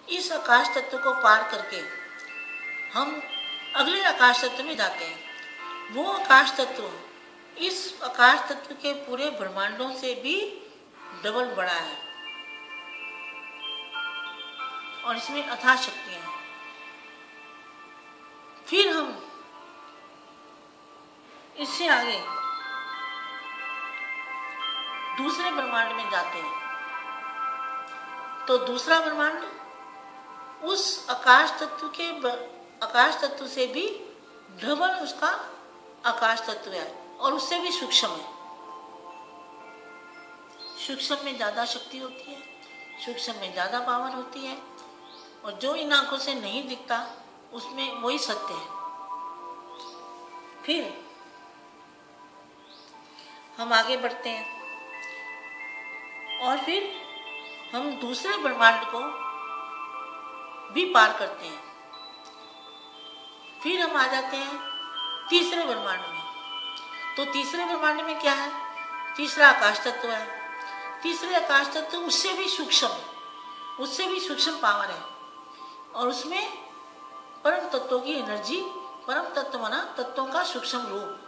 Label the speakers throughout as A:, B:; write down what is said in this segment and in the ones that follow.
A: इस आकाश तत्व को पार करके हम अगले आकाश तत्व में जाते हैं। वो आकाश तत्व इस आकाश तत्व के पूरे ब्रह्मांडों से भी डबल बड़ा है और इसमें अथाह शक्तियां हैं। फिर हम इससे आगे दूसरे ब्रह्मांड में जाते हैं तो दूसरा ब्रह्मांड उस आकाश तत्व से भी डबल उसका आकाश तत्व है और उससे भी सूक्ष्म है। सूक्ष्म में ज्यादा शक्ति होती है, सूक्ष्म में ज्यादा पावर होती है और जो इन आंखों से नहीं दिखता उसमें वही सत्य है। फिर हम आगे बढ़ते हैं और फिर हम दूसरे ब्रह्मांड को भी पार करते हैं। फिर हम आ जाते हैं तीसरे ब्रह्मांड में। तो तीसरे ब्रह्मांड में क्या है? तीसरा आकाश तत्व है। तीसरे आकाश तत्व उससे भी सूक्ष्म है, उससे भी सूक्ष्म पावर है और उसमें परम तत्वों की एनर्जी, परम तत्व माना तत्वों का सूक्ष्म रूप,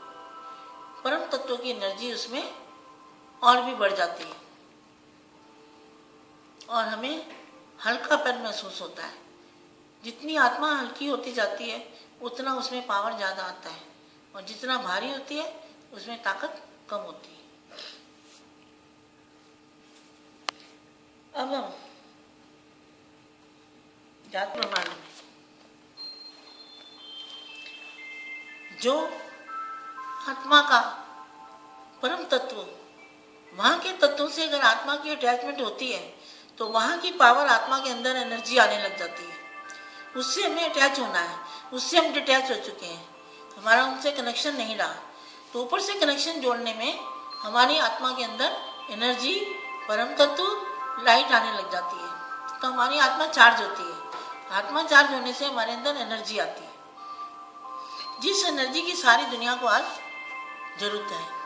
A: परम तत्वों की एनर्जी उसमें और भी बढ़ जाती है और हमें हल्कापन महसूस होता है। जितनी आत्मा हल्की होती जाती है उतना उसमें पावर ज़्यादा आता है और जितना भारी होती है उसमें ताकत कम होती है। अब हम जात ब्रह्मांड में जो आत्मा का परम तत्व, वहाँ के तत्वों से अगर आत्मा की अटैचमेंट होती है तो वहाँ की पावर आत्मा के अंदर एनर्जी आने लग जाती है। उससे हमें अटैच होना है, उससे हम डिटैच हो चुके हैं, हमारा उनसे कनेक्शन नहीं रहा। तो ऊपर से कनेक्शन जोड़ने में हमारी आत्मा के अंदर एनर्जी, परम तत्व, लाइट आने लग जाती है तो हमारी आत्मा चार्ज होती है। आत्मा चार्ज होने से हमारे अंदर एनर्जी आती है, जिस एनर्जी की सारी दुनिया को आज जरूरत है।